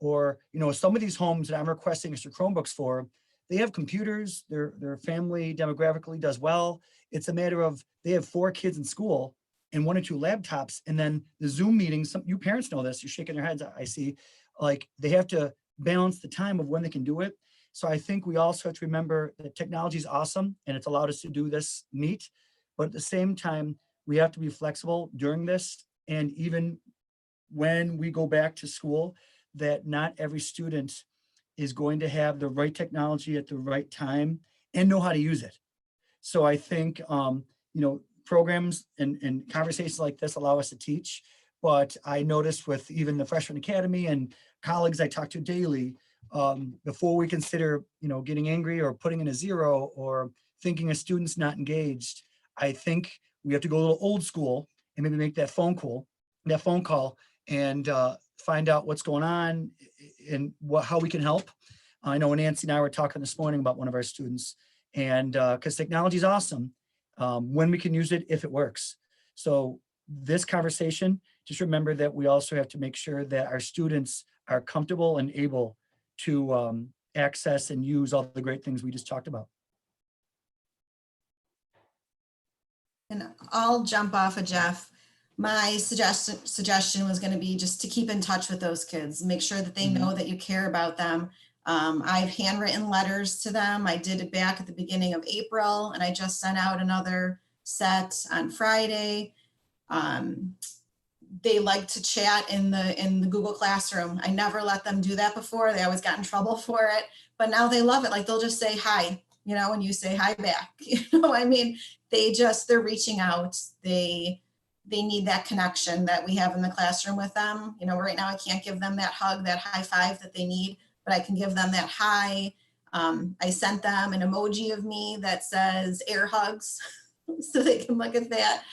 Or, you know, some of these homes that I'm requesting extra Chromebooks for, they have computers, their family demographically does well. It's a matter of they have 4 kids in school and 1 or 2 laptops, and then the Zoom meetings, some you parents know this, you're shaking your heads, I see, like they have to balance the time of when they can do it. So I think we also have to remember that technology is awesome and it's allowed us to do this meet, but at the same time, we have to be flexible during this. And even when we go back to school, that not every student is going to have the right technology at the right time and know how to use it. So I think, you know, programs and conversations like this allow us to teach. But I noticed with even the Freshman Academy and colleagues I talk to daily, before we consider, you know, getting angry or putting in a 0 or thinking a student's not engaged, I think we have to go a little old school and maybe make that phone call and find out what's going on and how we can help. I know Nancy and I were talking this morning about one of our students, and because technology is awesome when we can use it, if it works. So this conversation, just remember that we also have to make sure that our students are comfortable and able to access and use all the great things we just talked about. And I'll jump off of Jeff. My suggestion was going to be just to keep in touch with those kids, make sure that they know that you care about them. I've handwritten letters to them. I did it back at the beginning of April, and I just sent out another set on Friday. They like to chat in the Google Classroom. I never let them do that before. They always got in trouble for it, but now they love it. Like they'll just say hi, you know, and you say hi back. You know, I mean, they're reaching out. They need that connection that we have in the classroom with them. You know, right now I can't give them that hug, that high five that they need, but I can give them that hi. I sent them an emoji of me that says air hugs so they can look at that.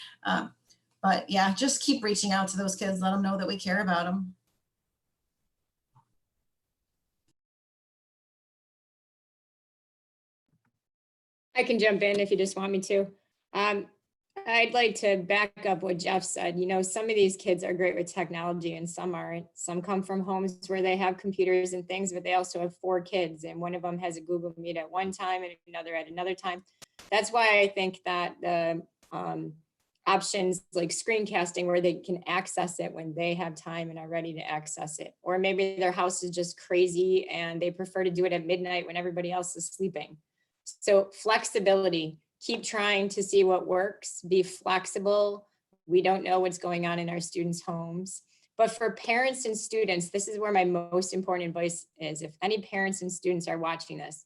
But yeah, just keep reaching out to those kids. Let them know that we care about them. I can jump in if you just want me to. I'd like to back up what Jeff said. You know, some of these kids are great with technology and some aren't. Some come from homes where they have computers and things, but they also have 4 kids and one of them has a Google Meet at one time and another at another time. That's why I think that the options like screencasting where they can access it when they have time and are ready to access it. Or maybe their house is just crazy and they prefer to do it at midnight when everybody else is sleeping. So flexibility, keep trying to see what works, be flexible. We don't know what's going on in our students' homes. But for parents and students, this is where my most important advice is. If any parents and students are watching this,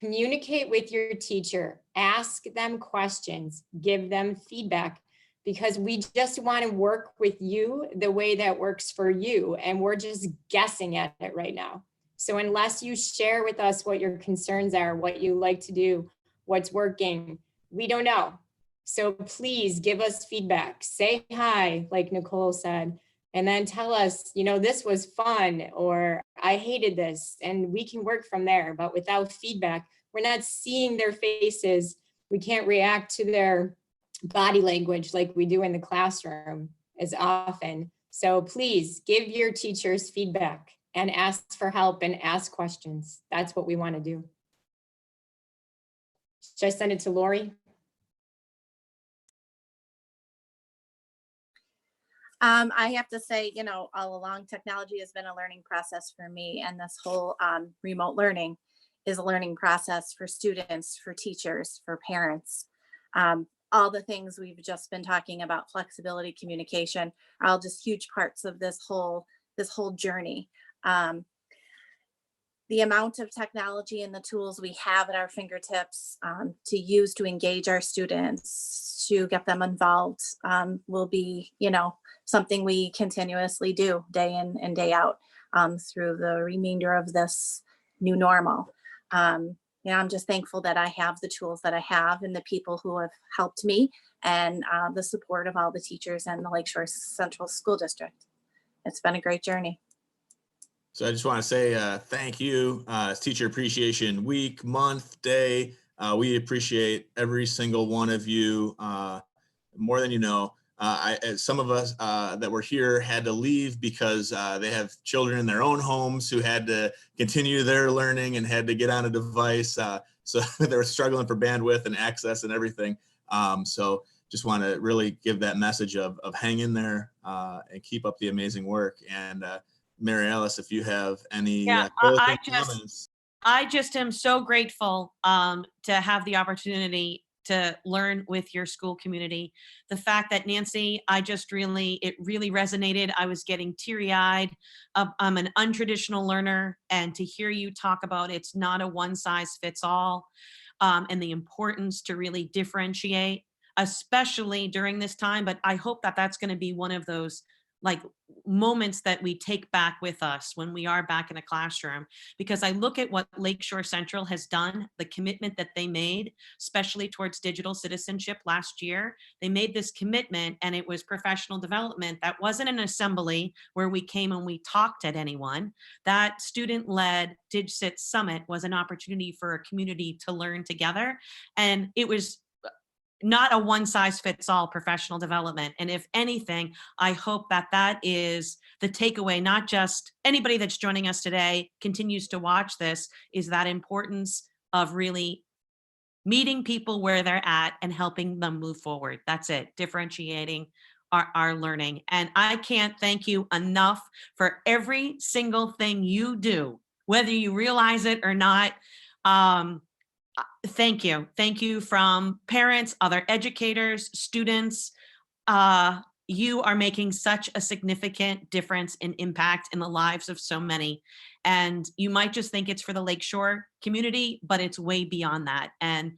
communicate with your teacher, ask them questions, give them feedback, because we just want to work with you the way that works for you. And we're just guessing at it right now. So unless you share with us what your concerns are, what you like to do, what's working, we don't know. So please give us feedback, say hi, like Nicole said, and then tell us, you know, this was fun, or I hated this, and we can work from there. But without feedback, we're not seeing their faces. We can't react to their body language like we do in the classroom as often. So please give your teachers feedback and ask for help and ask questions. That's what we want to do. Should I send it to Lori? I have to say, you know, all along technology has been a learning process for me, and this whole remote learning is a learning process for students, for teachers, for parents. All the things we've just been talking about, flexibility, communication, are all just huge parts of this whole journey. The amount of technology and the tools we have at our fingertips to use to engage our students, to get them involved, will be, you know, something we continuously do day in and day out through the remainder of this new normal. You know, I'm just thankful that I have the tools that I have and the people who have helped me, and the support of all the teachers and the Lakeshore Central School District. It's been a great journey. So I just want to say thank you. It's Teacher Appreciation Week, month, day. We appreciate every single one of you more than you know. some of us that were here had to leave because they have children in their own homes who had to continue their learning and had to get on a device. So they were struggling for bandwidth and access and everything. So just want to really give that message of hang in there and keep up the amazing work. And Mary Alice, if you have any closing comments. I just am so grateful to have the opportunity to learn with your school community. The fact that Nancy, it really resonated. I was getting teary-eyed. I'm an untraditional learner, and to hear you talk about it's not a one size fits all, and the importance to really differentiate, especially during this time. But I hope that that's going to be one of those like moments that we take back with us when we are back in a classroom, because I look at what Lakeshore Central has done, the commitment that they made, especially towards digital citizenship last year. They made this commitment, and it was professional development. That wasn't an assembly where we came and we talked at anyone. That student-led DigCit Summit was an opportunity for a community to learn together. And it was not a one size fits all professional development. And if anything, I hope that that is the takeaway, not just anybody that's joining us today continues to watch this, is that importance of really meeting people where they're at and helping them move forward. That's it, differentiating our learning. And I can't thank you enough for every single thing you do, whether you realize it or not. Thank you. Thank you from parents, other educators, students. You are making such a significant difference and impact in the lives of so many. And you might just think it's for the Lakeshore community, but it's way beyond that. And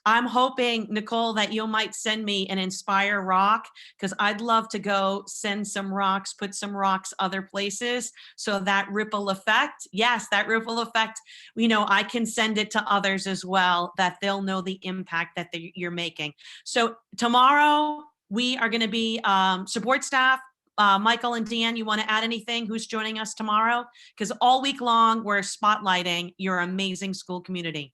I'm hoping, Nicole, that you might send me an Inspire rock, because I'd love to go send some rocks, put some rocks other places. So that ripple effect, yes, that ripple effect, I can send it to others as well, that they'll know the impact that you're making. So tomorrow we are going to be support staff. Michael and Deanne, you want to add anything? Who's joining us tomorrow? Because all week long, we're spotlighting your amazing school community.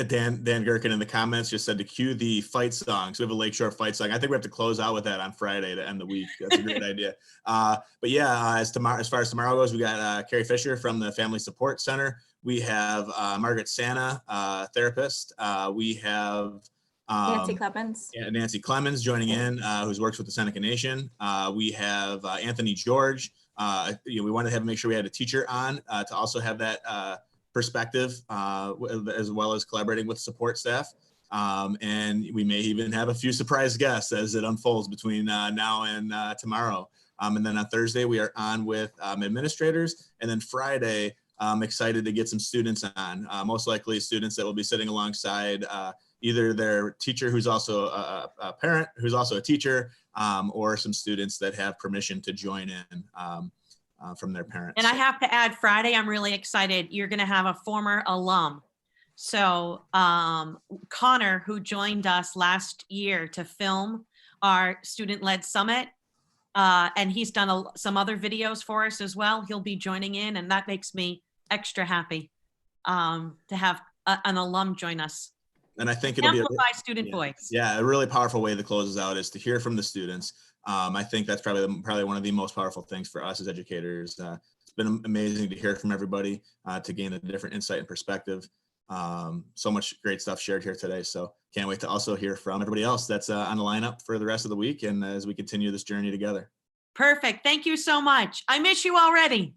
Dan Gherkin in the comments just said to cue the fight song. So we have a Lakeshore fight song. I think we have to close out with that on Friday to end the week. That's a great idea. But yeah, as far as tomorrow goes, we got Carrie Fisher from the Family Support Center. We have Margaret Santa, therapist. We have Nancy Clemens. Yeah, Nancy Clemens joining in, who's works with the Seneca Nation. We have Anthony George. We wanted to make sure we had a teacher on to also have that perspective, as well as collaborating with support staff. And we may even have a few surprise guests as it unfolds between now and tomorrow. And then on Thursday, we are on with administrators. And then Friday, I'm excited to get some students on, most likely students that will be sitting alongside either their teacher who's also a parent, who's also a teacher, or some students that have permission to join in from their parents. And I have to add, Friday, I'm really excited. You're going to have a former alum. So Connor, who joined us last year to film our student-led summit, and he's done some other videos for us as well. He'll be joining in, and that makes me extra happy to have an alum join us. And I think it'll amplify student voice. Yeah, a really powerful way to close us out is to hear from the students. I think that's probably one of the most powerful things for us as educators. It's been amazing to hear from everybody, to gain a different insight and perspective. So much great stuff shared here today. So can't wait to also hear from everybody else that's on the lineup for the rest of the week and as we continue this journey together. Perfect. Thank you so much. I miss you already.